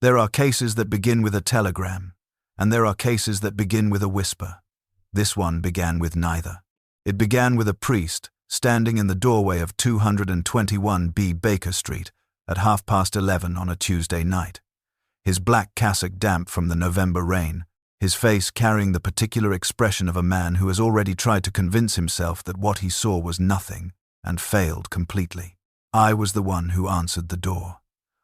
There are cases that begin with a telegram, and there are cases that begin with a whisper. This one began with neither. It began with a priest standing in the doorway of 221B Baker Street at 11:30 on a Tuesday night. His black cassock damp from the November rain, his face carrying the particular expression of a man who has already tried to convince himself that what he saw was nothing and failed completely. I was the one who answered the door.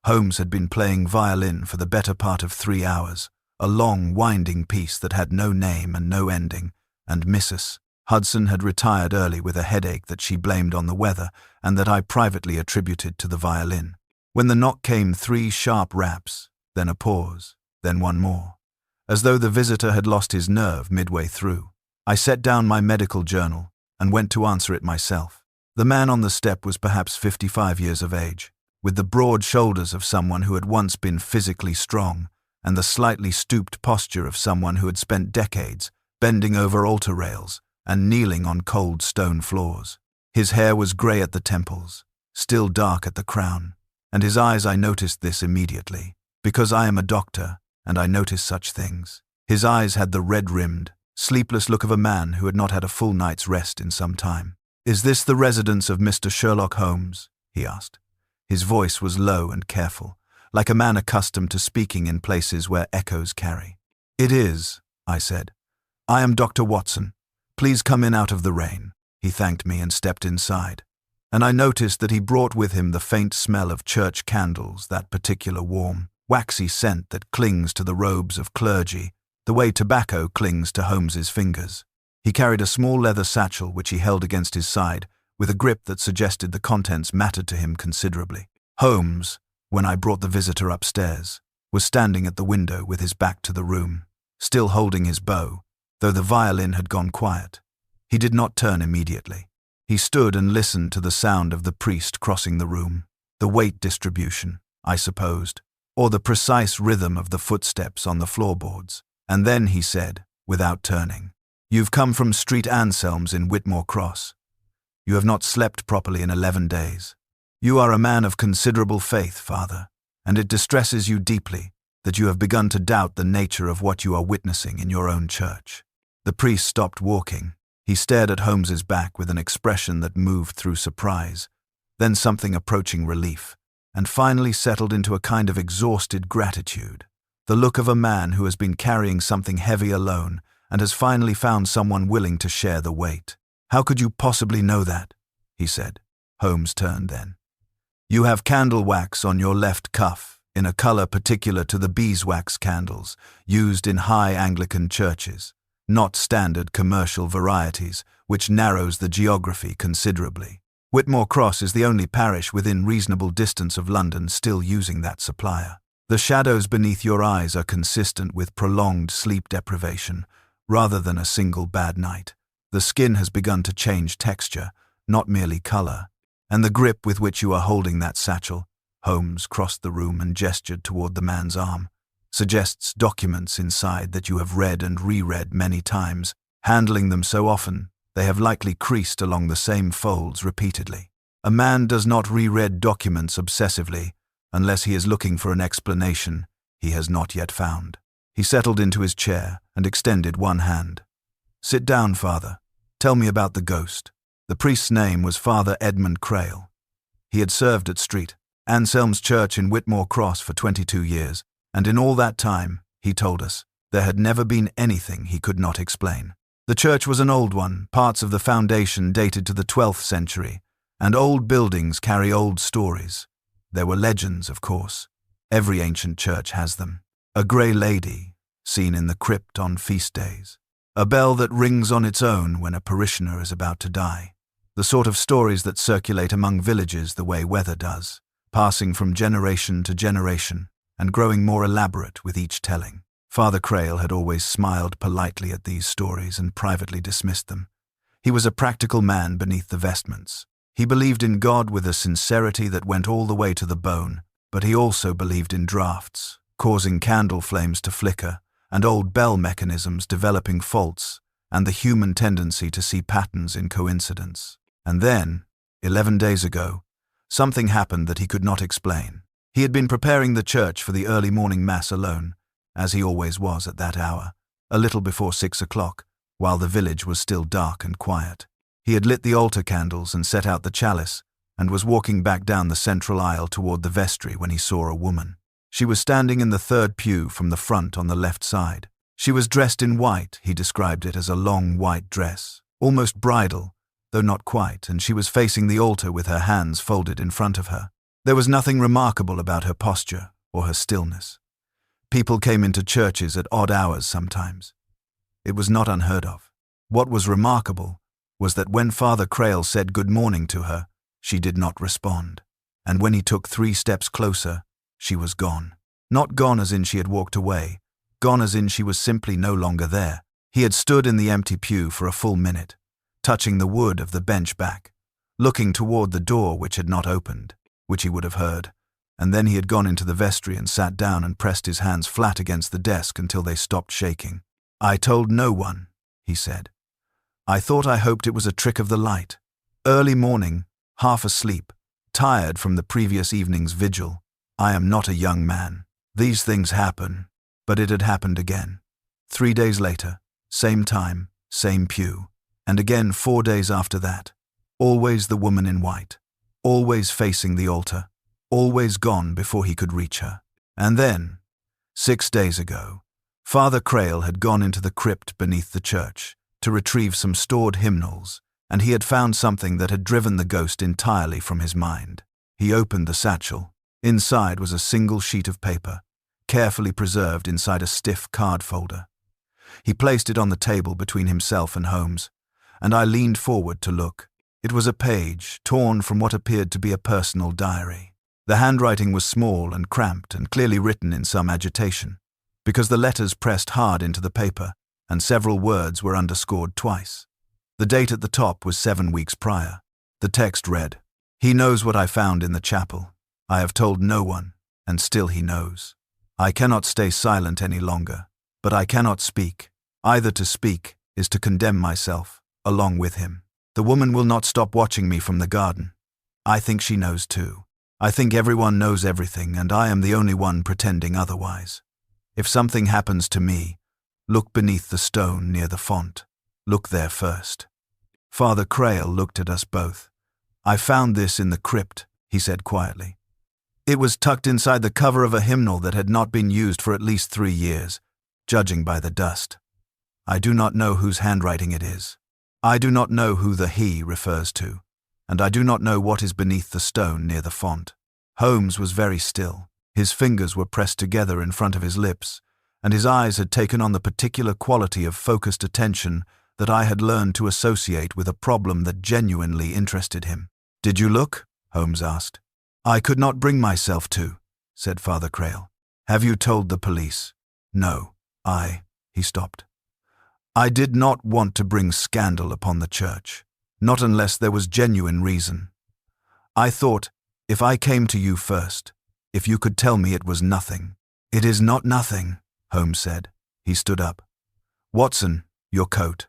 Holmes had been playing violin for the better part of 3 hours, a long, winding piece that had no name and no ending, and Mrs. Hudson had retired early with a headache that she blamed on the weather and that I privately attributed to the violin. When the knock came, 3 sharp raps, then a pause, then one more. As though the visitor had lost his nerve midway through, I set down my medical journal and went to answer it myself. The man on the step was perhaps 55 years of age, with the broad shoulders of someone who had once been physically strong and the slightly stooped posture of someone who had spent decades bending over altar rails and kneeling on cold stone floors. His hair was grey at the temples, still dark at the crown, and his eyes, I noticed this immediately, because I am a doctor and I notice such things. His eyes had the red-rimmed, sleepless look of a man who had not had a full night's rest in some time. "Is this the residence of Mr. Sherlock Holmes?" he asked. His voice was low and careful, like a man accustomed to speaking in places where echoes carry. "It is," I said. "I am Dr. Watson. Please come in out of the rain." He thanked me and stepped inside, and I noticed that he brought with him the faint smell of church candles, that particular warm, waxy scent that clings to the robes of clergy, the way tobacco clings to Holmes's fingers. He carried a small leather satchel which he held against his side, with a grip that suggested the contents mattered to him considerably. Holmes, when I brought the visitor upstairs, was standing at the window with his back to the room, still holding his bow, though the violin had gone quiet. He did not turn immediately. He stood and listened to the sound of the priest crossing the room, the weight distribution, I supposed, or the precise rhythm of the footsteps on the floorboards. And then he said, without turning, "You've come from Street Anselm's in Whitmore Cross. You have not slept properly in 11 days. You are a man of considerable faith, Father, and it distresses you deeply that you have begun to doubt the nature of what you are witnessing in your own church." The priest stopped walking. He stared at Holmes's back with an expression that moved through surprise, then something approaching relief, and finally settled into a kind of exhausted gratitude, the look of a man who has been carrying something heavy alone and has finally found someone willing to share the weight. "How could you possibly know that?" he said. Holmes turned then. "You have candle wax on your left cuff, in a color particular to the beeswax candles used in high Anglican churches, not standard commercial varieties, which narrows the geography considerably. Whitmore Cross is the only parish within reasonable distance of London still using that supplier. The shadows beneath your eyes are consistent with prolonged sleep deprivation, rather than a single bad night. The skin has begun to change texture, not merely color, and the grip with which you are holding that satchel," Holmes crossed the room and gestured toward the man's arm, "suggests documents inside that you have read and reread many times, handling them so often they have likely creased along the same folds repeatedly. A man does not reread documents obsessively unless he is looking for an explanation he has not yet found." He settled into his chair and extended one hand. "Sit down, Father. Tell me about the ghost." The priest's name was Father Edmund Crail. He had served at Street Anselm's church in Whitmore Cross for 22 years, and in all that time, he told us, there had never been anything he could not explain. The church was an old one, parts of the foundation dated to the 12th century, and old buildings carry old stories. There were legends, of course. Every ancient church has them. A grey lady, seen in the crypt on feast days. A bell that rings on its own when a parishioner is about to die. The sort of stories that circulate among villages the way weather does, passing from generation to generation and growing more elaborate with each telling. Father Crail had always smiled politely at these stories and privately dismissed them. He was a practical man beneath the vestments. He believed in God with a sincerity that went all the way to the bone, but he also believed in drafts, causing candle flames to flicker, and old bell mechanisms developing faults, and the human tendency to see patterns in coincidence. And then, 11 days ago, something happened that he could not explain. He had been preparing the church for the early morning mass alone, as he always was at that hour, a little before 6 o'clock, while the village was still dark and quiet. He had lit the altar candles and set out the chalice, and was walking back down the central aisle toward the vestry when he saw a woman. She was standing in the third pew from the front on the left side. She was dressed in white. He described it as a long white dress, almost bridal, though not quite, and she was facing the altar with her hands folded in front of her. There was nothing remarkable about her posture or her stillness. People came into churches at odd hours sometimes. It was not unheard of. What was remarkable was that when Father Crail said good morning to her, she did not respond, and when he took 3 steps closer, she was gone. Not gone as in she had walked away, gone as in she was simply no longer there. He had stood in the empty pew for a full minute, touching the wood of the bench back, looking toward the door which had not opened, which he would have heard, and then he had gone into the vestry and sat down and pressed his hands flat against the desk until they stopped shaking. "I told no one," he said. "I thought I hoped it was a trick of the light. Early morning, half asleep, tired from the previous evening's vigil. I am not a young man. These things happen." But it had happened again. 3 days later, same time, same pew, and again 4 days after that. Always the woman in white, always facing the altar, always gone before he could reach her. And then, 6 days ago, Father Crail had gone into the crypt beneath the church to retrieve some stored hymnals, and he had found something that had driven the ghost entirely from his mind. He opened the satchel. Inside was a single sheet of paper, carefully preserved inside a stiff card folder. He placed it on the table between himself and Holmes, and I leaned forward to look. It was a page torn from what appeared to be a personal diary. The handwriting was small and cramped and clearly written in some agitation, because the letters pressed hard into the paper and several words were underscored twice. The date at the top was 7 weeks prior. The text read, "He knows what I found in the chapel. I have told no one, and still he knows. I cannot stay silent any longer, but I cannot speak. Either to speak is to condemn myself, along with him. The woman will not stop watching me from the garden. I think she knows too. I think everyone knows everything, and I am the only one pretending otherwise. If something happens to me, look beneath the stone near the font. Look there first." Father Crail looked at us both. "I found this in the crypt," he said quietly. "It was tucked inside the cover of a hymnal that had not been used for at least 3 years, judging by the dust. I do not know whose handwriting it is. I do not know who the he refers to, and I do not know what is beneath the stone near the font." Holmes was very still. His fingers were pressed together in front of his lips, and his eyes had taken on the particular quality of focused attention that I had learned to associate with a problem that genuinely interested him. "Did you look?" Holmes asked. "I could not bring myself to," said Father Crail. "Have you told the police?" "No, He stopped. "I did not want to bring scandal upon the church, not unless there was genuine reason. I thought, if I came to you first, if you could tell me it was nothing." "It is not nothing," Holmes said. He stood up. "Watson, your coat.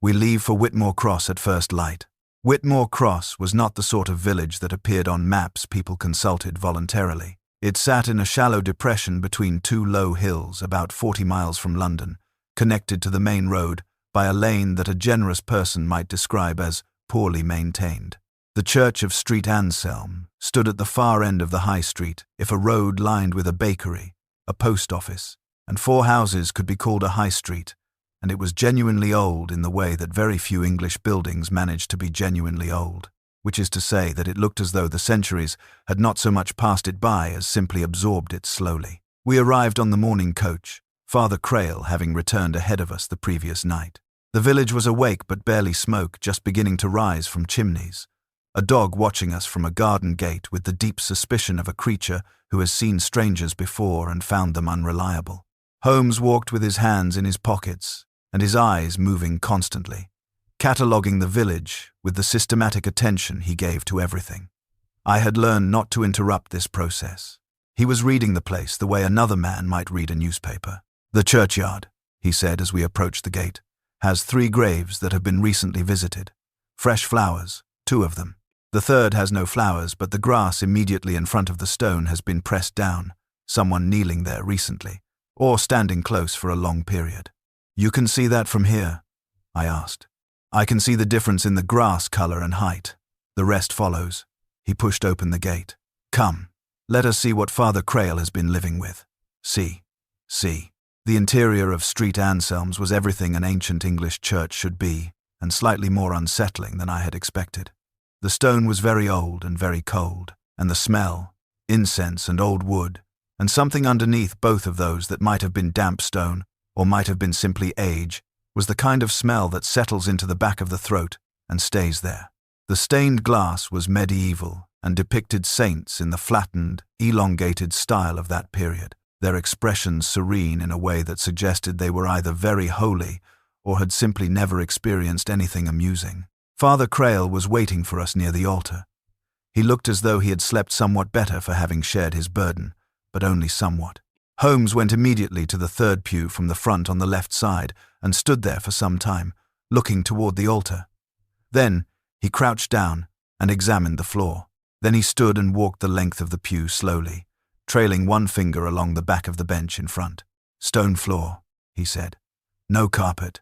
We leave for Whitmore Cross at first light." Whitmore Cross was not the sort of village that appeared on maps people consulted voluntarily. It sat in a shallow depression between 2 low hills about 40 miles from London, connected to the main road by a lane that a generous person might describe as poorly maintained. The church of St. Anselm stood at the far end of the high street, if a road lined with a bakery, a post office, and 4 houses could be called a high street, and it was genuinely old in the way that very few English buildings manage to be genuinely old, which is to say that it looked as though the centuries had not so much passed it by as simply absorbed it slowly. We arrived on the morning coach, Father Crail having returned ahead of us the previous night. The village was awake, but barely smoke just beginning to rise from chimneys. A dog watching us from a garden gate with the deep suspicion of a creature who has seen strangers before and found them unreliable. Holmes walked with his hands in his pockets and his eyes moving constantly, cataloguing the village with the systematic attention he gave to everything. I had learned not to interrupt this process. He was reading the place the way another man might read a newspaper. "The churchyard," he said as we approached the gate, "has 3 graves that have been recently visited. Fresh flowers, 2 of them. The third has no flowers, but the grass immediately in front of the stone has been pressed down, someone kneeling there recently, or standing close for a long period. You can see that from here? I asked. I can see the difference in the grass color and height. The rest follows. He pushed open the gate. Come, let us see what Father Crail has been living with. See. The interior of Street Anselm's was everything an ancient English church should be, and slightly more unsettling than I had expected. The stone was very old and very cold, and the smell, incense and old wood, and something underneath both of those that might have been damp stone, or might have been simply age, was the kind of smell that settles into the back of the throat and stays there. The stained glass was medieval and depicted saints in the flattened, elongated style of that period, their expressions serene in a way that suggested they were either very holy or had simply never experienced anything amusing. Father Crail was waiting for us near the altar. He looked as though he had slept somewhat better for having shared his burden, but only somewhat. Holmes went immediately to the third pew from the front on the left side and stood there for some time, looking toward the altar. Then he crouched down and examined the floor. Then he stood and walked the length of the pew slowly, trailing one finger along the back of the bench in front. Stone floor, he said. No carpet.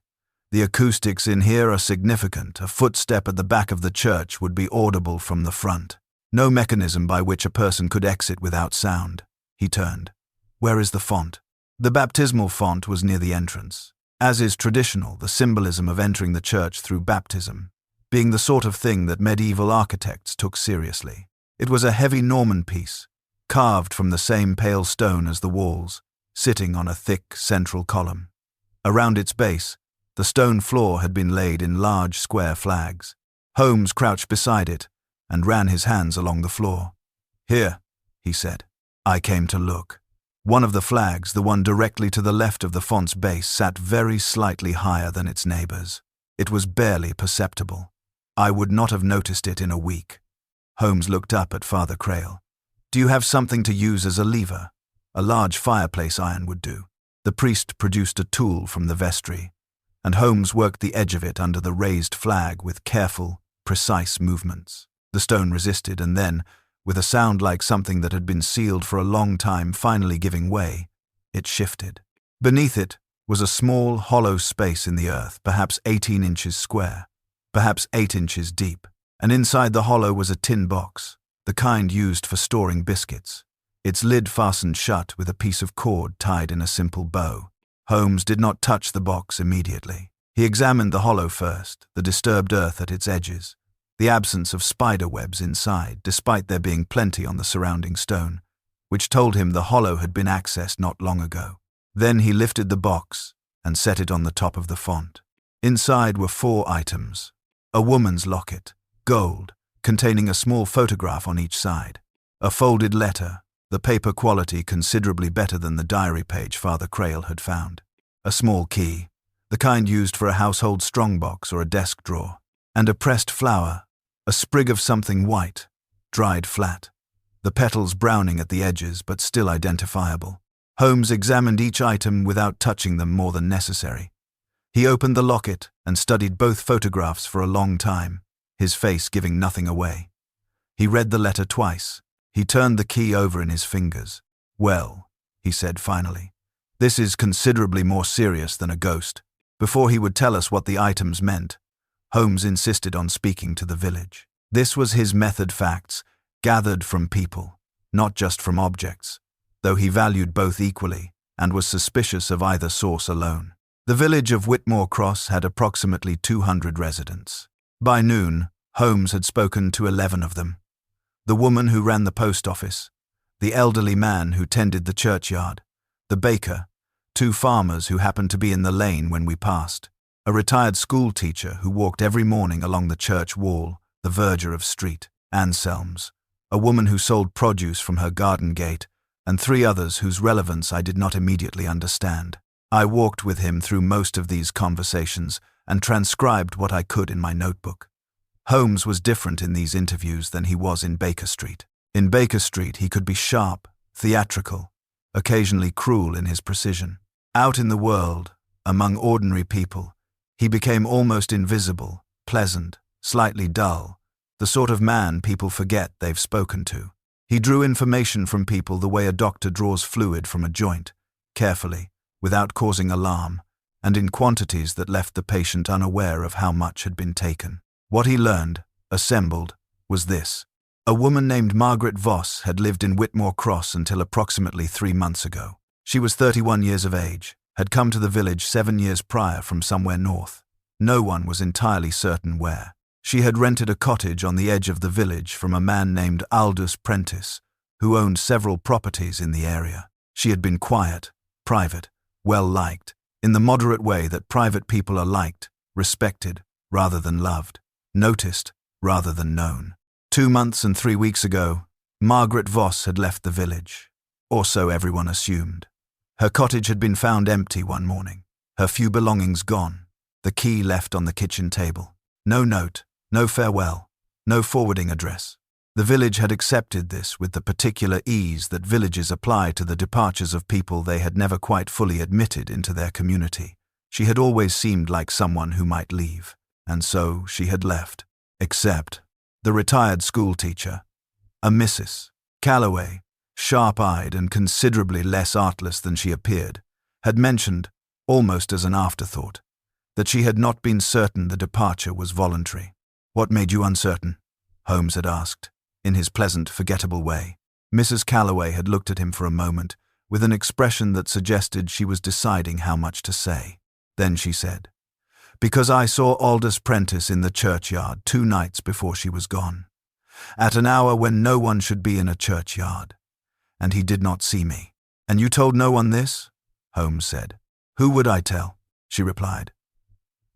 The acoustics in here are significant. A footstep at the back of the church would be audible from the front. No mechanism by which a person could exit without sound. He turned. Where is the font? The baptismal font was near the entrance. As is traditional, the symbolism of entering the church through baptism, being the sort of thing that medieval architects took seriously. It was a heavy Norman piece, carved from the same pale stone as the walls, sitting on a thick central column. Around its base, the stone floor had been laid in large square flags. Holmes crouched beside it and ran his hands along the floor. Here, he said. I came to look. One of the flags, the one directly to the left of the font's base, sat very slightly higher than its neighbors. It was barely perceptible. I would not have noticed it in a week. Holmes looked up at Father Crail. Do you have something to use as a lever? A large fireplace iron would do. The priest produced a tool from the vestry, and Holmes worked the edge of it under the raised flag with careful, precise movements. The stone resisted, and then, with a sound like something that had been sealed for a long time finally giving way, it shifted. Beneath it was a small, hollow space in the earth, perhaps 18 inches square, perhaps 8 inches deep, and inside the hollow was a tin box, the kind used for storing biscuits. Its lid fastened shut with a piece of cord tied in a simple bow. Holmes did not touch the box immediately. He examined the hollow first, the disturbed earth at its edges, the absence of spider webs inside, despite there being plenty on the surrounding stone, which told him the hollow had been accessed not long ago. Then he lifted the box and set it on the top of the font. Inside were 4 items. A woman's locket, gold, containing a small photograph on each side. A folded letter, the paper quality considerably better than the diary page Father Crail had found. A small key, the kind used for a household strongbox or a desk drawer. And a pressed flower, a sprig of something white, dried flat, the petals browning at the edges but still identifiable. Holmes examined each item without touching them more than necessary. He opened the locket and studied both photographs for a long time, his face giving nothing away. He read the letter twice. He turned the key over in his fingers. Well, he said finally, this is considerably more serious than a ghost. Before he would tell us what the items meant, Holmes insisted on speaking to the village. This was his method: facts, gathered from people, not just from objects, though he valued both equally and was suspicious of either source alone. The village of Whitmore Cross had approximately 200 residents. By noon, Holmes had spoken to 11 of them. The woman who ran the post office, the elderly man who tended the churchyard, the baker, 2 farmers who happened to be in the lane when we passed, a retired school teacher who walked every morning along the church wall, the verger of Street Anselm's, a woman who sold produce from her garden gate, and 3 others whose relevance I did not immediately understand. I walked with him through most of these conversations and transcribed what I could in my notebook. Holmes was different in these interviews than he was in Baker Street. In Baker Street he could be sharp, theatrical, occasionally cruel in his precision. Out in the world, among ordinary people, he became almost invisible, pleasant, slightly dull, The sort of man people forget they've spoken to. He drew information from people the way a doctor draws fluid from a joint, carefully, without causing alarm, and in quantities that left the patient unaware of how much had been taken. What he learned, assembled, was this. A woman named Margaret Voss had lived in Whitmore Cross until approximately 3 months ago. She was 31 years of age, had come to the village 7 years prior from somewhere north. No one was entirely certain where. She had rented a cottage on the edge of the village from a man named Aldous Prentice, who owned several properties in the area. She had been quiet, private, well-liked, in the moderate way that private people are liked, respected, rather than loved, noticed, rather than known. 2 months and 3 weeks ago, Margaret Voss had left the village, or so everyone assumed. Her cottage had been found empty one morning, her few belongings gone, the key left on the kitchen table. No note, no farewell, no forwarding address. The village had accepted this with the particular ease that villages apply to the departures of people they had never quite fully admitted into their community. She had always seemed like someone who might leave, and so she had left. Except the retired schoolteacher, a Mrs. Calloway, sharp-eyed and considerably less artless than she appeared, had mentioned, almost as an afterthought, that she had not been certain the departure was voluntary. "What made you uncertain?" Holmes had asked, in his pleasant, forgettable way. Mrs. Calloway had looked at him for a moment, with an expression that suggested she was deciding how much to say. Then she said, "Because I saw Aldous Prentice in the churchyard 2 nights before she was gone, at an hour when no one should be in a churchyard, and he did not see me." "And you told no one this?" Holmes said. "Who would I tell?" she replied.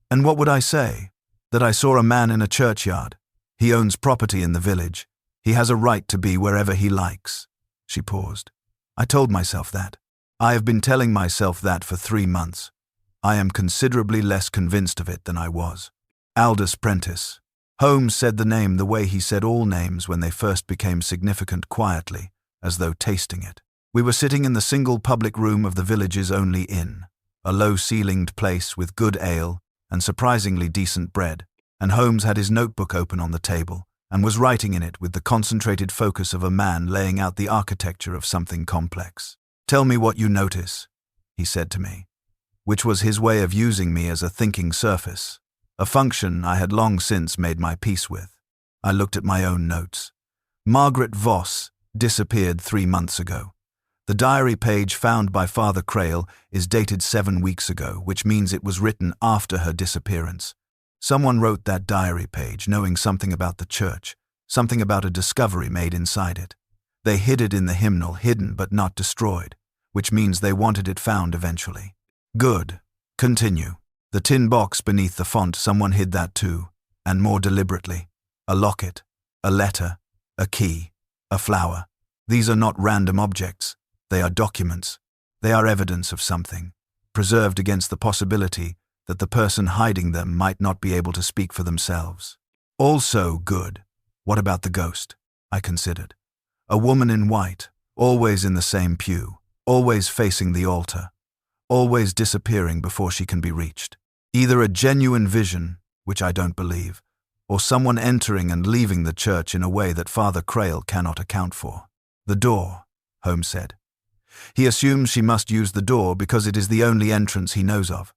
"And what would I say? That I saw a man in a churchyard. He owns property in the village. He has a right to be wherever he likes." She paused. "I told myself that. I have been telling myself that for 3 months. I am considerably less convinced of it than I was." Aldous Prentice. Holmes said the name the way he said all names when they first became significant, quietly, as though tasting it. We were sitting in the single public room of the village's only inn, a low-ceilinged place with good ale and surprisingly decent bread, and Holmes had his notebook open on the table and was writing in it with the concentrated focus of a man laying out the architecture of something complex. "Tell me what you notice," he said to me, which was his way of using me as a thinking surface, a function I had long since made my peace with. I looked at my own notes. Margaret Voss disappeared 3 months ago. The diary page found by Father Crail is dated 7 weeks ago, which means it was written after her disappearance. Someone wrote that diary page knowing something about the church, something about a discovery made inside it. They hid it in the hymnal, hidden but not destroyed, which means they wanted it found eventually. Good. Continue. The tin box beneath the font, someone hid that too, and more deliberately. A locket, a letter, a key, a flower. These are not random objects. They are documents. They are evidence of something, preserved against the possibility that the person hiding them might not be able to speak for themselves. Also good. What about the ghost? I considered. A woman in white, always in the same pew, always facing the altar, always disappearing before she can be reached. Either a genuine vision, which I don't believe, or someone entering and leaving the church in a way that Father Crail cannot account for. The door, Holmes said. He assumes she must use the door because it is the only entrance he knows of.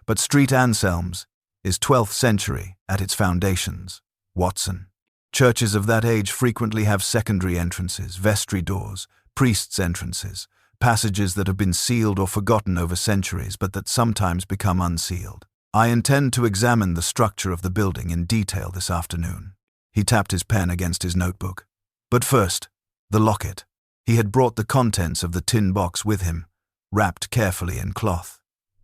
But Street Anselm's is 12th century at its foundations, Watson. Churches of that age frequently have secondary entrances, vestry doors, priests' entrances, passages that have been sealed or forgotten over centuries but that sometimes become unsealed. I intend to examine the structure of the building in detail this afternoon. He tapped his pen against his notebook. But first, the locket. He had brought the contents of the tin box with him, wrapped carefully in cloth.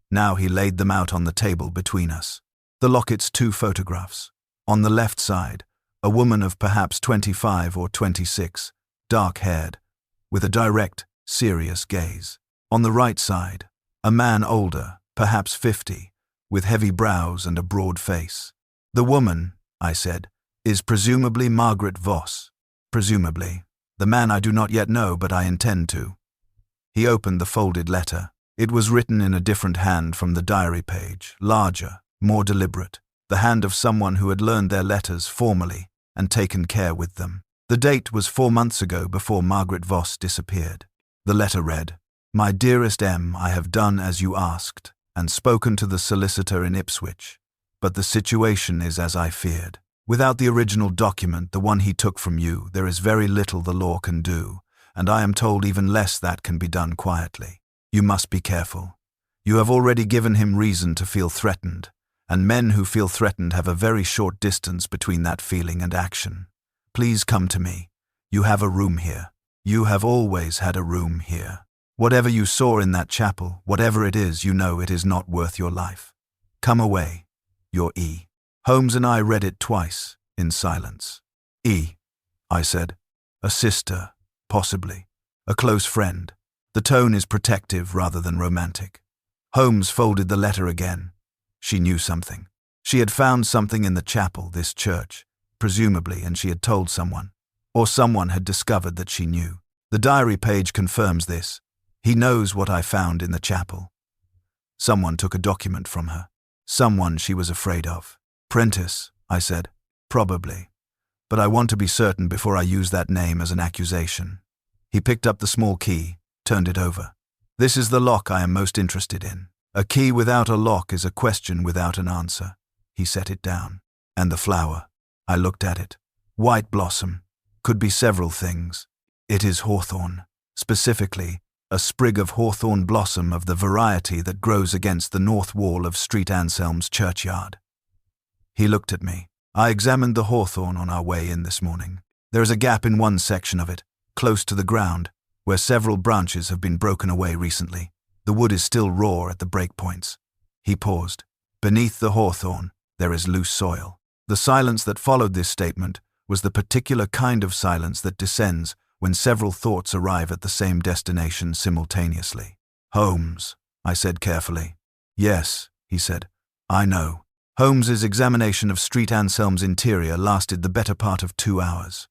Now he laid them out on the table between us. The locket's 2 photographs. On the left side, a woman of perhaps 25 or 26, dark-haired, with a direct, serious gaze. On the right side, a man older, perhaps 50, with heavy brows and a broad face. The woman, I said, is presumably Margaret Voss. Presumably. The man I do not yet know, but I intend to. He opened the folded letter. It was written in a different hand from the diary page, larger, more deliberate, the hand of someone who had learned their letters formally, and taken care with them. The date was 4 months ago, before Margaret Voss disappeared. The letter read, "My dearest M, I have done as you asked, and spoken to the solicitor in Ipswich, but the situation is as I feared. Without the original document, the one he took from you, there is very little the law can do, and I am told even less that can be done quietly. You must be careful. You have already given him reason to feel threatened, and men who feel threatened have a very short distance between that feeling and action. Please come to me. You have a room here. You have always had a room here. Whatever you saw in that chapel, whatever it is, you know it is not worth your life. Come away. Your E." Holmes and I read it twice, in silence. "E," I said. "A sister, possibly. A close friend. The tone is protective rather than romantic." Holmes folded the letter again. She knew something. She had found something in the chapel, this church, presumably, and she had told someone. Or someone had discovered that she knew. The diary page confirms this. "He knows what I found in the chapel." Someone took a document from her. Someone she was afraid of. "Prentice," I said. "Probably. But I want to be certain before I use that name as an accusation." He picked up the small key, turned it over. "This is the lock I am most interested in. A key without a lock is a question without an answer." He set it down. "And the flower." I looked at it. "White blossom. Could be several things. It is hawthorn. Specifically, a sprig of hawthorn blossom of the variety that grows against the north wall of St. Anselm's churchyard." He looked at me. "I examined the hawthorn on our way in this morning. There is a gap in one section of it, close to the ground, where several branches have been broken away recently. The wood is still raw at the breakpoints." He paused. "Beneath the hawthorn, there is loose soil." The silence that followed this statement was the particular kind of silence that descends when several thoughts arrive at the same destination simultaneously. "Holmes," I said carefully. "Yes," he said. "I know." Holmes's examination of St. Anselm's interior lasted the better part of 2 hours.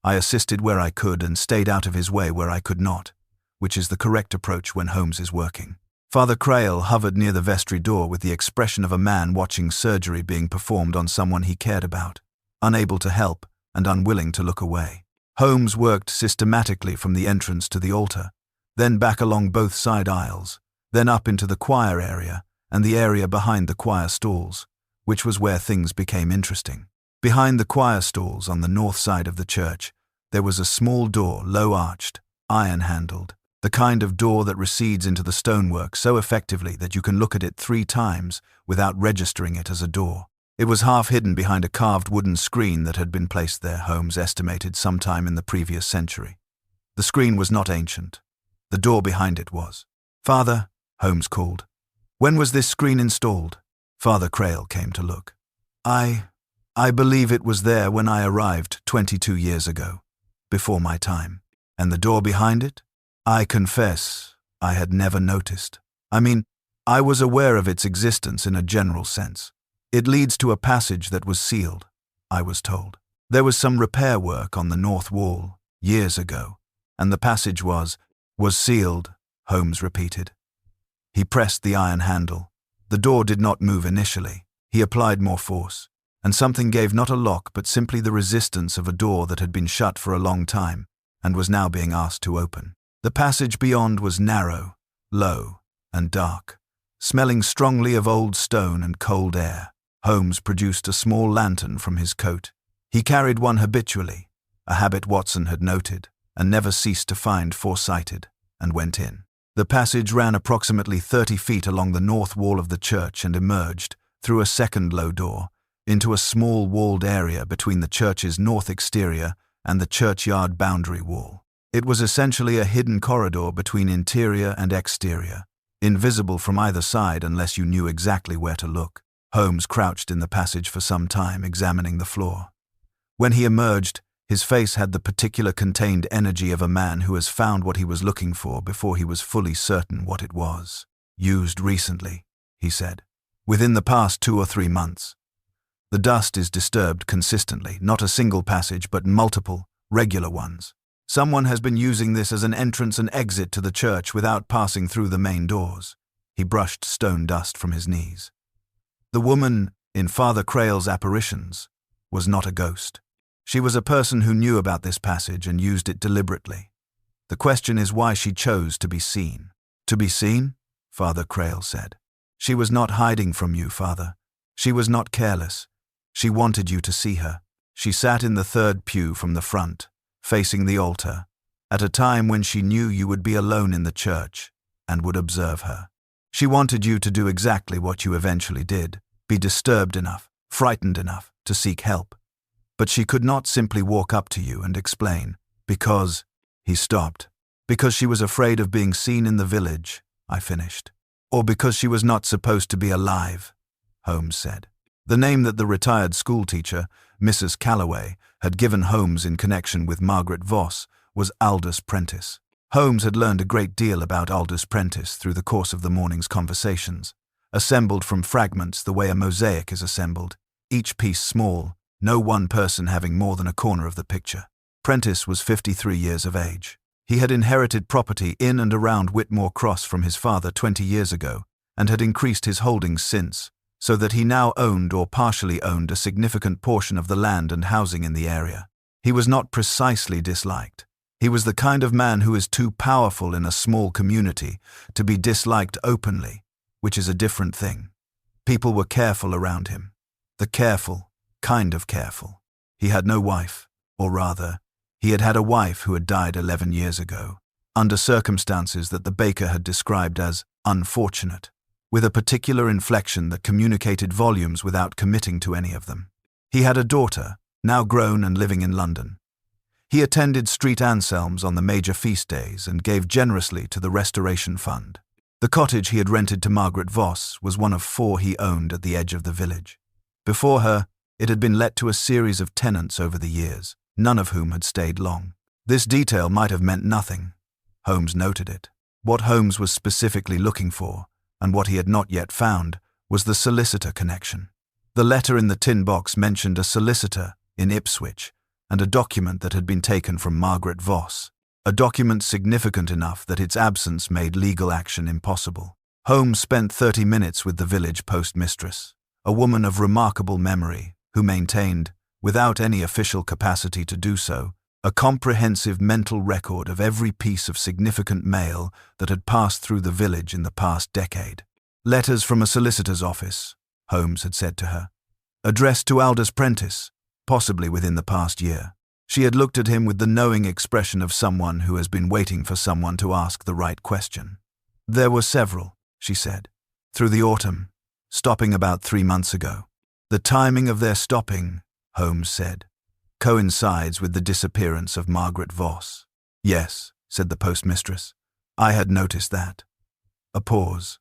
I assisted where I could and stayed out of his way where I could not, which is the correct approach when Holmes is working. Father Crail hovered near the vestry door with the expression of a man watching surgery being performed on someone he cared about, unable to help and unwilling to look away. Holmes worked systematically from the entrance to the altar, then back along both side aisles, then up into the choir area and the area behind the choir stalls, which was where things became interesting. Behind the choir stalls on the north side of the church, there was a small door, low-arched, iron-handled, the kind of door that recedes into the stonework so effectively that you can look at it 3 times without registering it as a door. It was half hidden behind a carved wooden screen that had been placed there, Holmes estimated, sometime in the previous century. The screen was not ancient. The door behind it was. "Father," Holmes called, "when was this screen installed?" Father Crail came to look. I believe it was there when I arrived 22 years ago, before my time." "And the door behind it?" "I confess, I had never noticed. I mean, I was aware of its existence in a general sense. It leads to a passage that was sealed, I was told. There was some repair work on the north wall, years ago, and the passage was sealed," Holmes repeated. He pressed the iron handle. The door did not move initially. He applied more force, and something gave not a lock but simply the resistance of a door that had been shut for a long time and was now being asked to open. The passage beyond was narrow, low, and dark, smelling strongly of old stone and cold air. Holmes produced a small lantern from his coat. He carried one habitually, a habit Watson had noted and never ceased to find foresighted, and went in. The passage ran approximately 30 feet along the north wall of the church and emerged, through a second low door, into a small walled area between the church's north exterior and the churchyard boundary wall. It was essentially a hidden corridor between interior and exterior, invisible from either side unless you knew exactly where to look. Holmes crouched in the passage for some time, examining the floor. When he emerged, his face had the particular contained energy of a man who has found what he was looking for before he was fully certain what it was. "Used recently," he said. "Within the past 2 or 3 months. The dust is disturbed consistently, not a single passage but multiple, regular ones. Someone has been using this as an entrance and exit to the church without passing through the main doors." He brushed stone dust from his knees. "The woman in Father Crail's apparitions was not a ghost. She was a person who knew about this passage and used it deliberately. The question is why she chose to be seen. To be seen? Father Crail said. She was not hiding from you, Father. She was not careless. She wanted you to see her. She sat in the third pew from the front, facing the altar, at a time when she knew you would be alone in the church and would observe her. She wanted you to do exactly what you eventually did, be disturbed enough, frightened enough to seek help. But she could not simply walk up to you and explain, because— He stopped. Because she was afraid of being seen in the village, I finished. Or because she was not supposed to be alive, Holmes said. The name that the retired schoolteacher, Mrs. Calloway, had given Holmes in connection with Margaret Voss was Aldous Prentice. Holmes had learned a great deal about Aldous Prentice through the course of the morning's conversations, assembled from fragments the way a mosaic is assembled, each piece small, no one person having more than a corner of the picture. Prentice was 53 years of age. He had inherited property in and around Whitmore Cross from his father 20 years ago, and had increased his holdings since, so that he now owned or partially owned a significant portion of the land and housing in the area. He was not precisely disliked. He was the kind of man who is too powerful in a small community to be disliked openly, which is a different thing. People were careful around him. The careful, kind of careful. He had no wife, or rather, he had had a wife who had died 11 years ago, under circumstances that the baker had described as unfortunate, with a particular inflection that communicated volumes without committing to any of them. He had a daughter, now grown and living in London. He attended St. Anselm's on the major feast days and gave generously to the Restoration Fund. The cottage he had rented to Margaret Voss was one of 4 he owned at the edge of the village. Before her, it had been let to a series of tenants over the years, none of whom had stayed long. This detail might have meant nothing. Holmes noted it. What Holmes was specifically looking for, and what he had not yet found, was the solicitor connection. The letter in the tin box mentioned a solicitor in Ipswich and a document that had been taken from Margaret Voss, a document significant enough that its absence made legal action impossible. Holmes spent 30 minutes with the village postmistress, a woman of remarkable memory who maintained, without any official capacity to do so, a comprehensive mental record of every piece of significant mail that had passed through the village in the past decade. Letters from a solicitor's office, Holmes had said to her, addressed to Aldous Prentice, possibly within the past year. She had looked at him with the knowing expression of someone who has been waiting for someone to ask the right question. There were several, she said, through the autumn, stopping about 3 months ago. The timing of their stopping, Holmes said, coincides with the disappearance of Margaret Voss. Yes, said the postmistress. I had noticed that. A pause.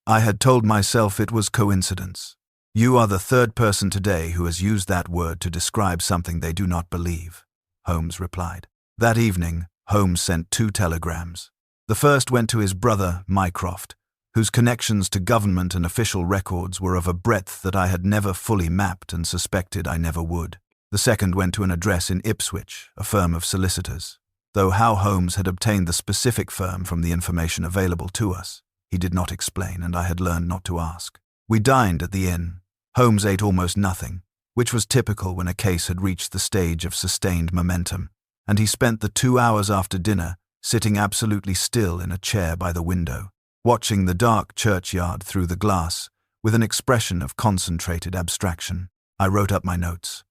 I had told myself it was coincidence. You are the 3rd person today who has used that word to describe something they do not believe, Holmes replied. That evening, Holmes sent 2 telegrams. The first went to his brother, Mycroft, whose connections to government and official records were of a breadth that I had never fully mapped and suspected I never would. The second went to an address in Ipswich, a firm of solicitors. Though how Holmes had obtained the specific firm from the information available to us, he did not explain, and I had learned not to ask. We dined at the inn. Holmes ate almost nothing, which was typical when a case had reached the stage of sustained momentum, and he spent the 2 hours after dinner sitting absolutely still in a chair by the window, watching the dark churchyard through the glass with an expression of concentrated abstraction. I wrote up my notes.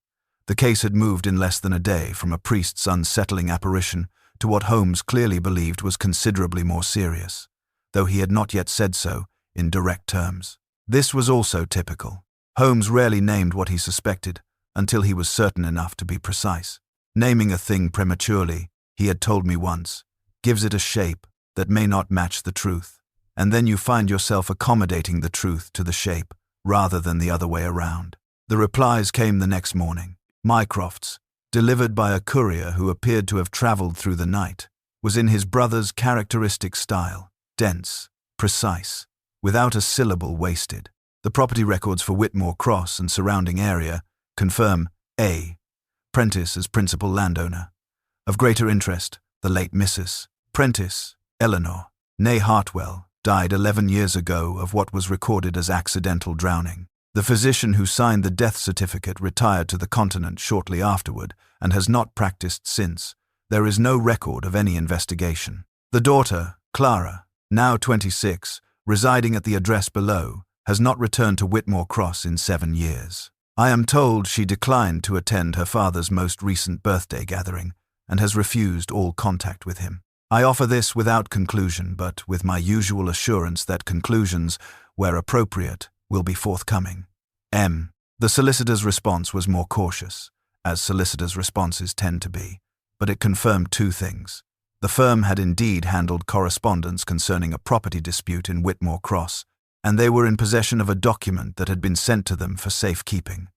The case had moved in less than a day from a priest's unsettling apparition to what Holmes clearly believed was considerably more serious, though he had not yet said so in direct terms. This was also typical. Holmes rarely named what he suspected until he was certain enough to be precise. Naming a thing prematurely, he had told me once, gives it a shape that may not match the truth, and then you find yourself accommodating the truth to the shape rather than the other way around. The replies came the next morning. Mycroft's, delivered by a courier who appeared to have travelled through the night, was in his brother's characteristic style, dense, precise, without a syllable wasted. The property records for Whitmore Cross and surrounding area confirm A. Prentice as principal landowner. Of greater interest, the late Mrs. Prentice, Eleanor, née Hartwell, died 11 years ago of what was recorded as accidental drowning. The physician who signed the death certificate retired to the continent shortly afterward and has not practiced since. There is no record of any investigation. The daughter, Clara, now 26, residing at the address below, has not returned to Whitmore Cross in 7 years. I am told she declined to attend her father's most recent birthday gathering and has refused all contact with him. I offer this without conclusion, but with my usual assurance that conclusions, where appropriate, will be forthcoming. M. The solicitor's response was more cautious, as solicitors' responses tend to be, but it confirmed 2 things. The firm had indeed handled correspondence concerning a property dispute in Whitmore Cross, and they were in possession of a document that had been sent to them for safekeeping.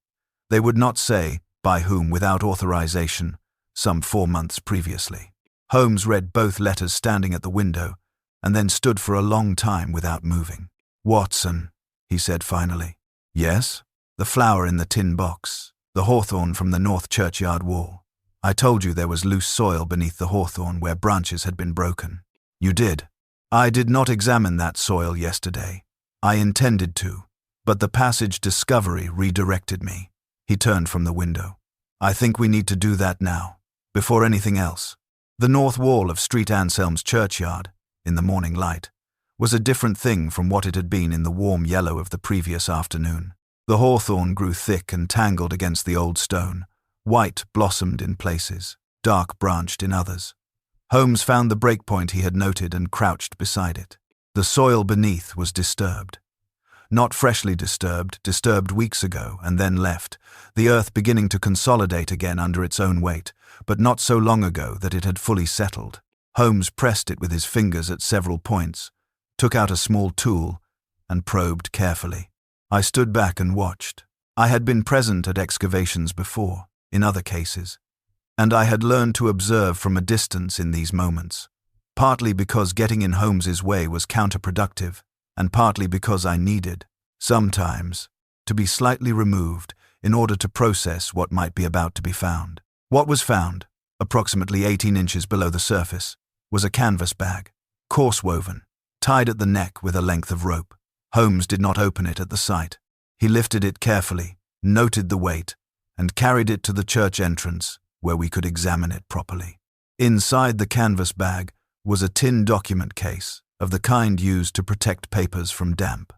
They would not say by whom without authorization, some 4 months previously. Holmes read both letters standing at the window, and then stood for a long time without moving. "Watson," he said finally. "Yes?" "The flower in the tin box, the hawthorn from the north churchyard wall. I told you there was loose soil beneath the hawthorn where branches had been broken." "You did." "I did not examine that soil yesterday. I intended to, but the passage discovery redirected me." He turned from the window. "I think we need to do that now, before anything else." The north wall of St. Anselm's churchyard, in the morning light, was a different thing from what it had been in the warm yellow of the previous afternoon. The hawthorn grew thick and tangled against the old stone, white blossomed in places, dark branched in others. Holmes found the breakpoint he had noted and crouched beside it. The soil beneath was disturbed. Not freshly disturbed weeks ago and then left, the earth beginning to consolidate again under its own weight, but not so long ago that it had fully settled. Holmes pressed it with his fingers at several points, took out a small tool, and probed carefully. I stood back and watched. I had been present at excavations before, in other cases, and I had learned to observe from a distance in these moments, partly because getting in Holmes's way was counterproductive, and partly because I needed, sometimes, to be slightly removed in order to process what might be about to be found. What was found, approximately 18 inches below the surface, was a canvas bag, coarse woven, tied at the neck with a length of rope. Holmes did not open it at the sight. He lifted it carefully, noted the weight, and carried it to the church entrance, where we could examine it properly. Inside the canvas bag was a tin document case, of the kind used to protect papers from damp.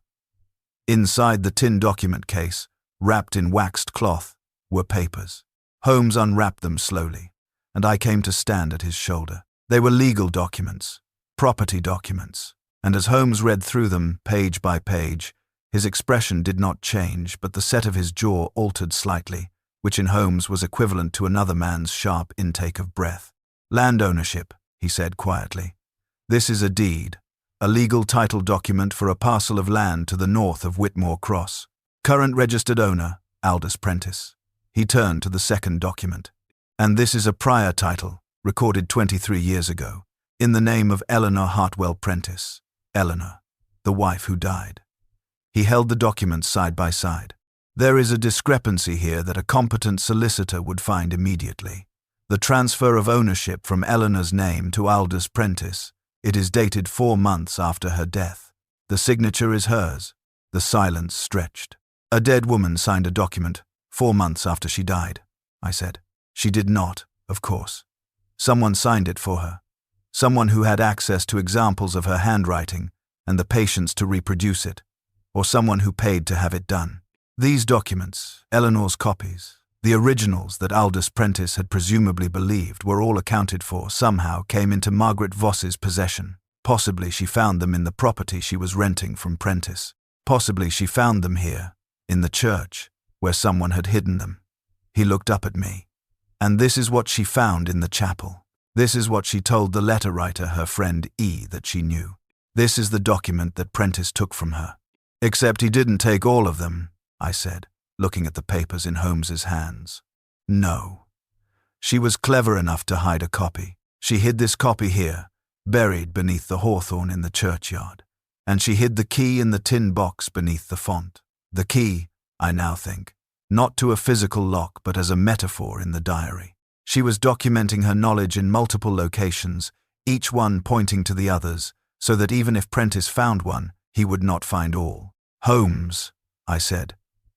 Inside the tin document case, wrapped in waxed cloth, were papers. Holmes unwrapped them slowly, and I came to stand at his shoulder. They were legal documents, property documents, and as Holmes read through them, page by page, his expression did not change, but the set of his jaw altered slightly, which in Holmes was equivalent to another man's sharp intake of breath. "Land ownership," he said quietly. "This is a deed, a legal title document for a parcel of land to the north of Whitmore Cross. Current registered owner, Aldous Prentice." He turned to the second document. "And this is a prior title, recorded 23 years ago, in the name of Eleanor Hartwell Prentice. Eleanor, the wife who died." He held the documents side by side. "There is a discrepancy here that a competent solicitor would find immediately. The transfer of ownership from Eleanor's name to Aldous Prentice. It is dated 4 months after her death. The signature is hers." The silence stretched. "A dead woman signed a document 4 months after she died," I said. "She did not, of course. Someone signed it for her. Someone who had access to examples of her handwriting and the patience to reproduce it, or someone who paid to have it done. These documents, Eleanor's copies, the originals that Aldous Prentice had presumably believed were all accounted for, somehow came into Margaret Voss's possession. Possibly she found them in the property she was renting from Prentice. Possibly she found them here, in the church, where someone had hidden them." He looked up at me. "And this is what she found in the chapel. This is what she told the letter writer, her friend E, that she knew. This is the document that Prentice took from her." "Except he didn't take all of them," I said, looking at the papers in Holmes's hands. "No. She was clever enough to hide a copy. She hid this copy here, buried beneath the hawthorn in the churchyard. And she hid the key in the tin box beneath the font. The key, I now think, not to a physical lock but as a metaphor in the diary. She was documenting her knowledge in multiple locations, each one pointing to the others, so that even if Prentice found one, he would not find all." "Holmes," I said,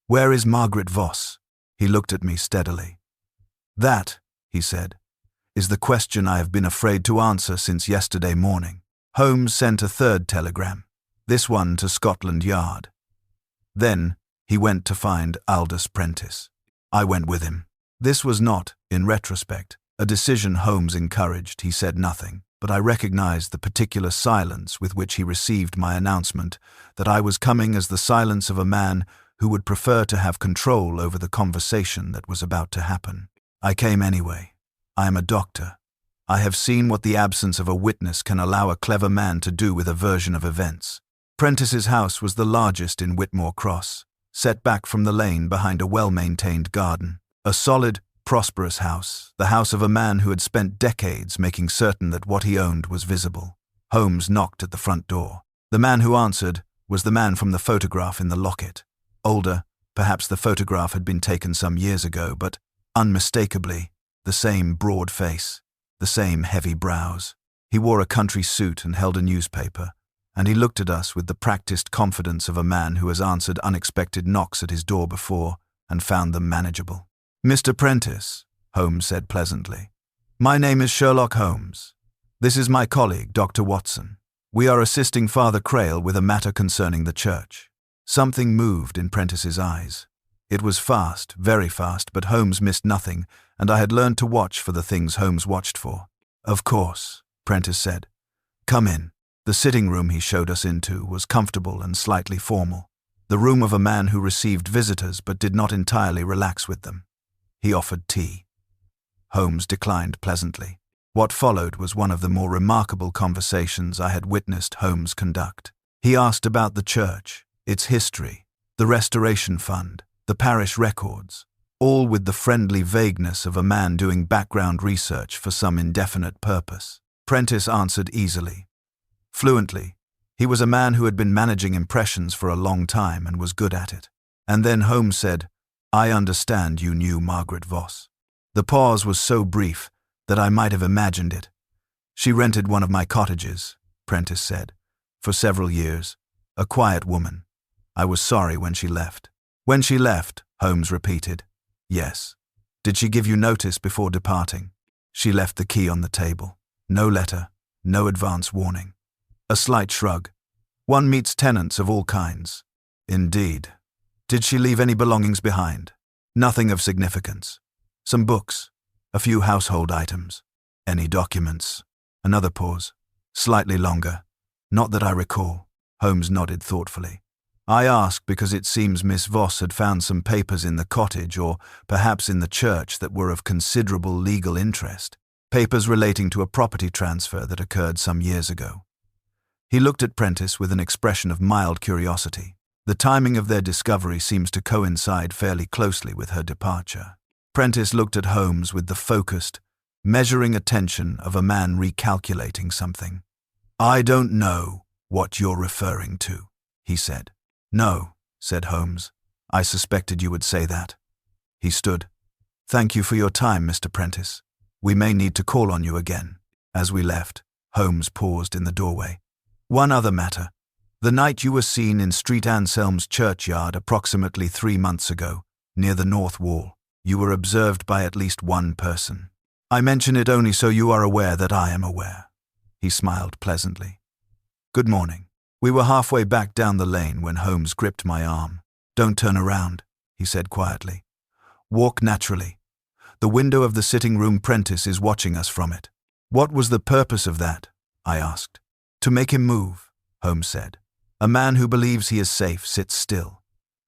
Where is Margaret Voss? He looked at me steadily. That, he said, is the question I have been afraid to answer since yesterday morning. Holmes sent a third telegram, this one to Scotland Yard. Then he went to find Aldous Prentice. I went with him. This was not, in retrospect, a decision Holmes encouraged. He said nothing, but I recognized the particular silence with which he received my announcement that I was coming as the silence of a man who would prefer to have control over the conversation that was about to happen. I came anyway. I am a doctor. I have seen what the absence of a witness can allow a clever man to do with a version of events. Prentice's house was the largest in Whitmore Cross, set back from the lane behind a well-maintained garden. A solid, prosperous house, the house of a man who had spent decades making certain that what he owned was visible. Holmes knocked at the front door. The man who answered was the man from the photograph in the locket. Older, perhaps the photograph had been taken some years ago, but unmistakably, the same broad face, the same heavy brows. He wore a country suit and held a newspaper, and he looked at us with the practiced confidence of a man who has answered unexpected knocks at his door before and found them manageable. Mr. Prentice, Holmes said pleasantly. My name is Sherlock Holmes. This is my colleague, Dr. Watson. We are assisting Father Crail with a matter concerning the church. Something moved in Prentice's eyes. It was fast, very fast, but Holmes missed nothing, and I had learned to watch for the things Holmes watched for. Of course, Prentice said. Come in. The sitting room he showed us into was comfortable and slightly formal, the room of a man who received visitors but did not entirely relax with them. He offered tea. Holmes declined pleasantly. What followed was one of the more remarkable conversations I had witnessed Holmes conduct. He asked about the church, its history, the Restoration Fund, the parish records, all with the friendly vagueness of a man doing background research for some indefinite purpose. Prentice answered easily, fluently. He was a man who had been managing impressions for a long time and was good at it. And then Holmes said, I understand you knew Margaret Voss. The pause was so brief that I might have imagined it. She rented one of my cottages, Prentice said, for several years. A quiet woman. I was sorry when she left. When she left, Holmes repeated. Yes. Did she give you notice before departing? She left the key on the table. No letter, no advance warning. A slight shrug. One meets tenants of all kinds. Indeed. Did she leave any belongings behind? Nothing of significance. Some books. A few household items. Any documents? Another pause. Slightly longer. Not that I recall. Holmes nodded thoughtfully. I ask because it seems Miss Voss had found some papers in the cottage or perhaps in the church that were of considerable legal interest. Papers relating to a property transfer that occurred some years ago. He looked at Prentice with an expression of mild curiosity. The timing of their discovery seems to coincide fairly closely with her departure. Prentice looked at Holmes with the focused, measuring attention of a man recalculating something. I don't know what you're referring to, he said. No, said Holmes. I suspected you would say that. He stood. Thank you for your time, Mr. Prentice. We may need to call on you again. As we left, Holmes paused in the doorway. One other matter. The night you were seen in St. Anselm's churchyard approximately 3 months ago, near the north wall, you were observed by at least one person. I mention it only so you are aware that I am aware. He smiled pleasantly. Good morning. We were halfway back down the lane when Holmes gripped my arm. Don't turn around, he said quietly. Walk naturally. The window of the sitting room Prentice is watching us from it. What was the purpose of that? I asked. To make him move, Holmes said. A man who believes he is safe sits still.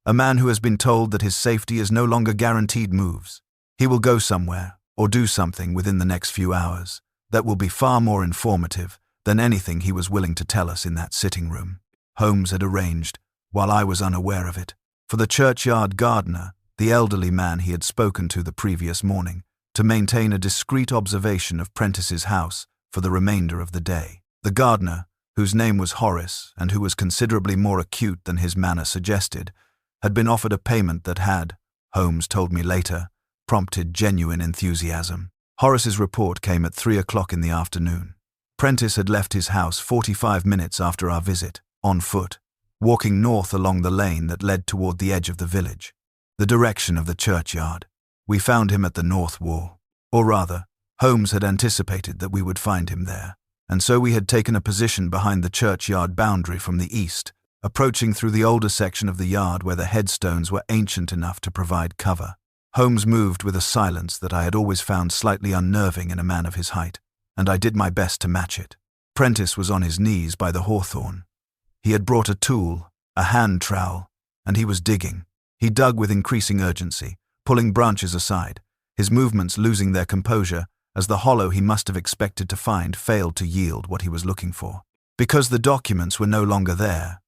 A man who has been told that his safety is no longer guaranteed moves. He will go somewhere or do something within the next few hours that will be far more informative than anything he was willing to tell us in that sitting room. Holmes had arranged, while I was unaware of it, for the churchyard gardener, the elderly man he had spoken to the previous morning, to maintain a discreet observation of Prentice's house for the remainder of the day. The gardener, whose name was Horace and who was considerably more acute than his manner suggested, had been offered a payment that had, Holmes told me later, prompted genuine enthusiasm. Horace's report came at 3 o'clock in the afternoon. Prentice had left his house 45 minutes after our visit, on foot, walking north along the lane that led toward the edge of the village. The direction of the churchyard. We found him at the north wall. Or rather, Holmes had anticipated that we would find him there, and so we had taken a position behind the churchyard boundary from the east, approaching through the older section of the yard where the headstones were ancient enough to provide cover. Holmes moved with a silence that I had always found slightly unnerving in a man of his height, and I did my best to match it. Prentice was on his knees by the hawthorn. He had brought a tool, a hand trowel, and he was digging. He dug with increasing urgency, pulling branches aside, his movements losing their composure as the hollow he must have expected to find failed to yield what he was looking for. Because the documents were no longer there,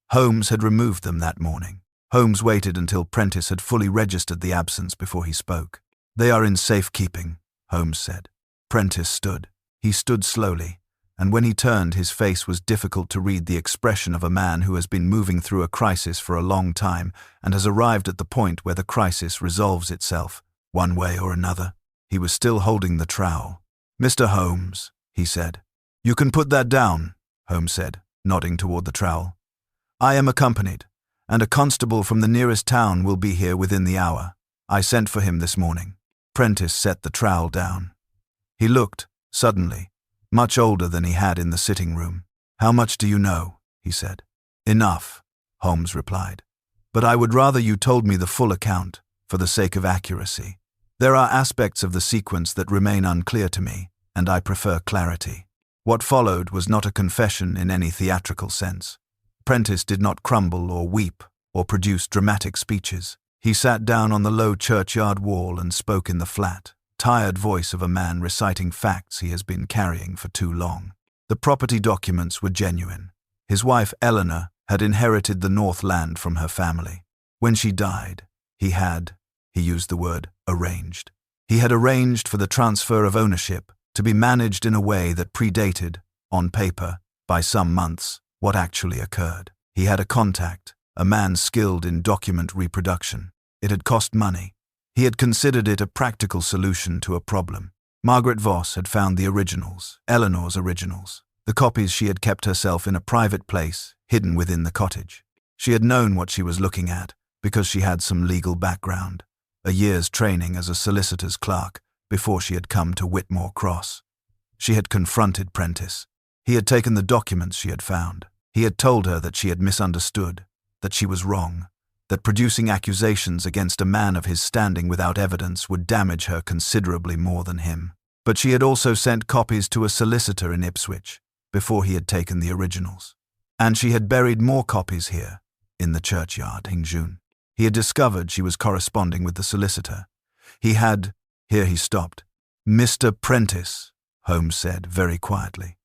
Holmes had removed them that morning. Holmes waited until Prentice had fully registered the absence before he spoke. "They are in safekeeping," Holmes said. Prentice stood. He stood slowly, and when he turned, his face was difficult to read the expression of a man who has been moving through a crisis for a long time and has arrived at the point where the crisis resolves itself, one way or another. He was still holding the trowel. "Mr. Holmes," he said. "You can put that down," Holmes said, nodding toward the trowel. "I am accompanied, and a constable from the nearest town will be here within the hour. I sent for him this morning." Prentice set the trowel down. He looked, suddenly, much older than he had in the sitting room. "How much do you know?" he said. "Enough," Holmes replied. "But I would rather you told me the full account, for the sake of accuracy. There are aspects of the sequence that remain unclear to me, and I prefer clarity." What followed was not a confession in any theatrical sense. Prentice did not crumble or weep or produce dramatic speeches. He sat down on the low churchyard wall and spoke in the flat, tired voice of a man reciting facts he has been carrying for too long. The property documents were genuine. His wife Eleanor had inherited the North land from her family. When she died, he used the word arranged. He had arranged for the transfer of ownership to be managed in a way that predated, on paper, by some months, what actually occurred. He had a contact, a man skilled in document reproduction. It had cost money. He had considered it a practical solution to a problem. Margaret Voss had found the originals, Eleanor's originals, the copies she had kept herself in a private place, hidden within the cottage. She had known what she was looking at because she had some legal background, a year's training as a solicitor's clerk before she had come to Whitmore Cross. She had confronted Prentice. He had taken the documents she had found. He had told her that she had misunderstood, that she was wrong, that producing accusations against a man of his standing without evidence would damage her considerably more than him. But she had also sent copies to a solicitor in Ipswich before he had taken the originals. And she had buried more copies here, in the churchyard, in June. He had discovered she was corresponding with the solicitor. Here he stopped. "Mr. Prentice," Holmes said very quietly.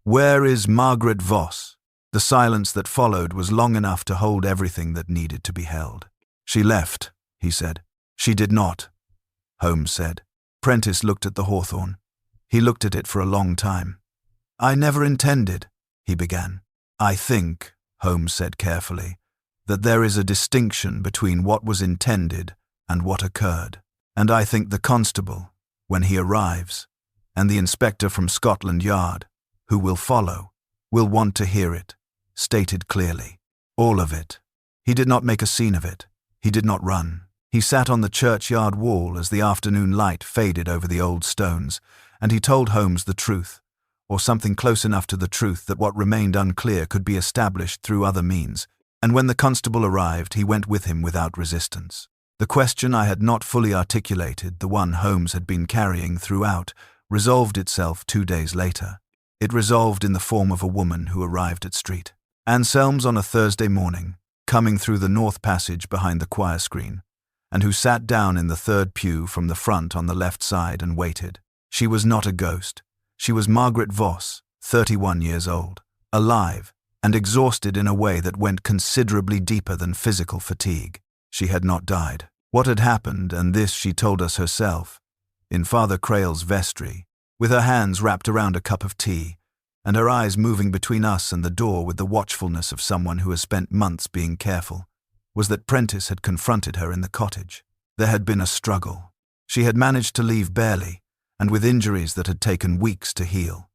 "Where is Margaret Voss?" The silence that followed was long enough to hold everything that needed to be held. "She left," he said. "She did not," Holmes said. Prentice looked at the hawthorn. He looked at it for a long time. "I never intended," he began. "I think," Holmes said carefully, "that there is a distinction between what was intended and what occurred. And I think the constable, when he arrives, and the inspector from Scotland Yard, who will follow, will want to hear it, stated clearly. All of it. He did not make a scene of it. He did not run. He sat on the churchyard wall as the afternoon light faded over the old stones, and he told Holmes the truth, or something close enough to the truth that what remained unclear could be established through other means, and when the constable arrived, he went with him without resistance. The question I had not fully articulated, the one Holmes had been carrying throughout, resolved itself 2 days later. It resolved in the form of a woman who arrived at Street Anselm's on a Thursday morning, coming through the north passage behind the choir screen, and who sat down in the third pew from the front on the left side and waited. She was not a ghost. She was Margaret Voss, 31 years old, alive, and exhausted in a way that went considerably deeper than physical fatigue. She had not died. What had happened, and this she told us herself, in Father Crail's vestry, with her hands wrapped around a cup of tea, and her eyes moving between us and the door with the watchfulness of someone who has spent months being careful, was that Prentice had confronted her in the cottage. There had been a struggle. She had managed to leave barely, and with injuries that had taken weeks to heal.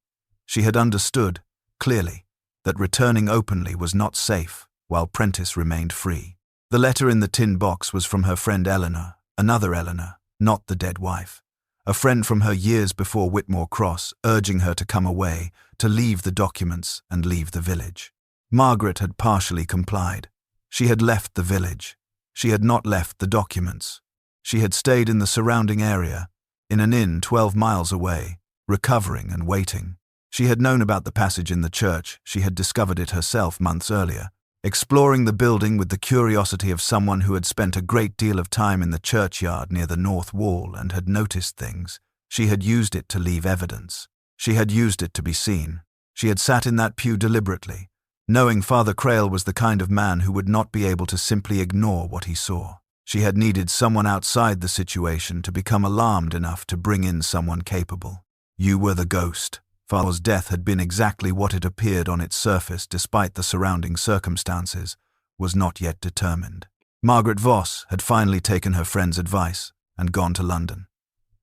She had understood, clearly, that returning openly was not safe while Prentice remained free. The letter in the tin box was from her friend Eleanor, another Eleanor, not the dead wife. A friend from her years before Whitmore Cross, urging her to come away, to leave the documents and leave the village. Margaret had partially complied. She had left the village. She had not left the documents. She had stayed in the surrounding area, in an inn 12 miles away, recovering and waiting. She had known about the passage in the church. She had discovered it herself months earlier, exploring the building with the curiosity of someone who had spent a great deal of time in the churchyard near the north wall and had noticed things. She had used it to leave evidence. She had used it to be seen. She had sat in that pew deliberately, knowing Father Crail was the kind of man who would not be able to simply ignore what he saw. She had needed someone outside the situation to become alarmed enough to bring in someone capable. You were the ghost. Father's death had been exactly what it appeared on its surface despite the surrounding circumstances, was not yet determined. Margaret Voss had finally taken her friend's advice and gone to London.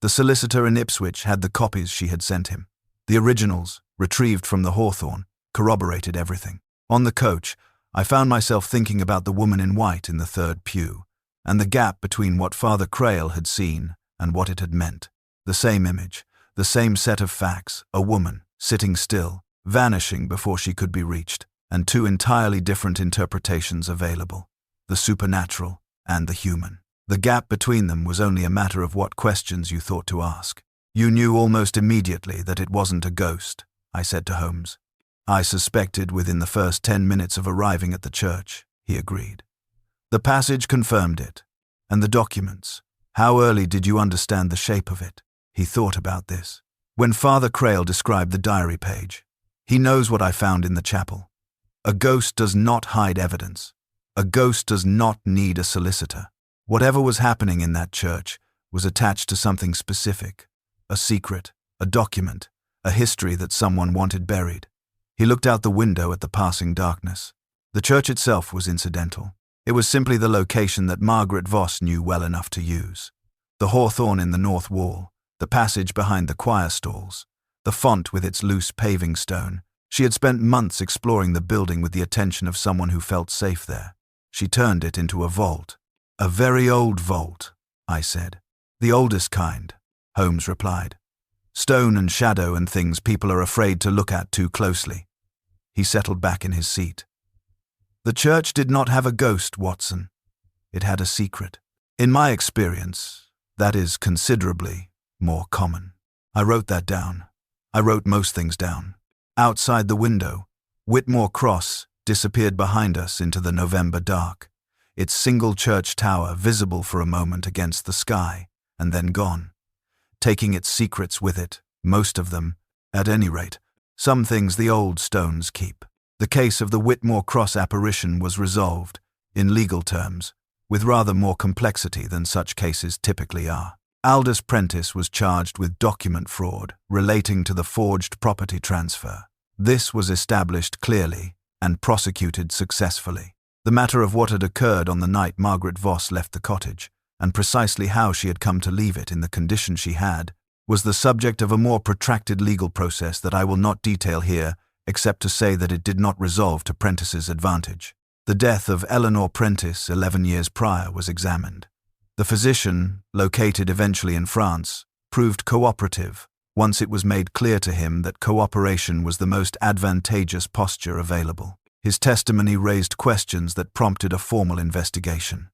The solicitor in Ipswich had the copies she had sent him. The originals, retrieved from the Hawthorn, corroborated everything. On the coach, I found myself thinking about the woman in white in the third pew, and the gap between what Father Crail had seen and what it had meant. The same image, the same set of facts, a woman, sitting still, vanishing before she could be reached, and two entirely different interpretations available, the supernatural and the human. The gap between them was only a matter of what questions you thought to ask. You knew almost immediately that it wasn't a ghost, I said to Holmes. I suspected within the first 10 minutes of arriving at the church, he agreed. The passage confirmed it. And the documents. How early did you understand the shape of it? He thought about this. When Father Crail described the diary page, he knows what I found in the chapel. A ghost does not hide evidence. A ghost does not need a solicitor. Whatever was happening in that church was attached to something specific, a secret, a document, a history that someone wanted buried. He looked out the window at the passing darkness. The church itself was incidental. It was simply the location that Margaret Voss knew well enough to use. The hawthorn in the north wall, the passage behind the choir stalls, the font with its loose paving stone. She had spent months exploring the building with the attention of someone who felt safe there. She turned it into a vault. A very old vault, I said. The oldest kind, Holmes replied. Stone and shadow and things people are afraid to look at too closely. He settled back in his seat. The church did not have a ghost, Watson. It had a secret. In my experience, that is considerably more common. I wrote that down. I wrote most things down. Outside the window, Whitmore Cross disappeared behind us into the November dark, its single church tower visible for a moment against the sky, and then gone, taking its secrets with it, most of them, at any rate. Some things the old stones keep. The case of the Whitmore Cross apparition was resolved, in legal terms, with rather more complexity than such cases typically are. Aldous Prentice was charged with document fraud relating to the forged property transfer. This was established clearly and prosecuted successfully. The matter of what had occurred on the night Margaret Voss left the cottage, and precisely how she had come to leave it in the condition she had, was the subject of a more protracted legal process that I will not detail here, except to say that it did not resolve to Prentice's advantage. The death of Eleanor Prentice 11 years prior was examined. The physician, located eventually in France, proved cooperative once it was made clear to him that cooperation was the most advantageous posture available. His testimony raised questions that prompted a formal investigation.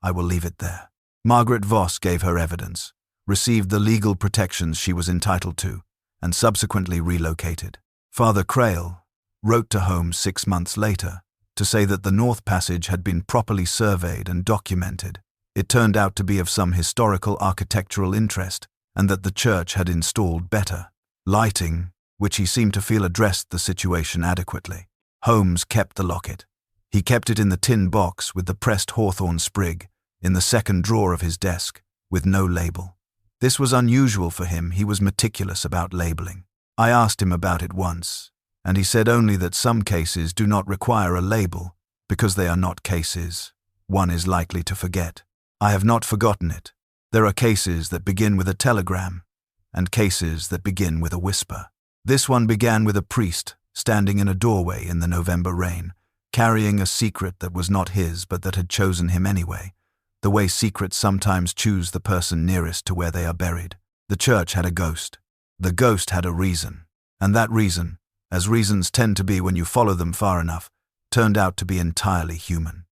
I will leave it there. Margaret Voss gave her evidence, received the legal protections she was entitled to, and subsequently relocated. Father Crail wrote to Holmes 6 months later to say that the North Passage had been properly surveyed and documented. It turned out to be of some historical architectural interest, and that the church had installed better lighting, which he seemed to feel addressed the situation adequately. Holmes kept the locket. He kept it in the tin box with the pressed hawthorn sprig, in the second drawer of his desk, with no label. This was unusual for him. He was meticulous about labeling. I asked him about it once, and he said only that some cases do not require a label, because they are not cases one is likely to forget. I have not forgotten it. There are cases that begin with a telegram, and cases that begin with a whisper. This one began with a priest standing in a doorway in the November rain, carrying a secret that was not his but that had chosen him anyway, the way secrets sometimes choose the person nearest to where they are buried. The church had a ghost. The ghost had a reason, and that reason, as reasons tend to be when you follow them far enough, turned out to be entirely human.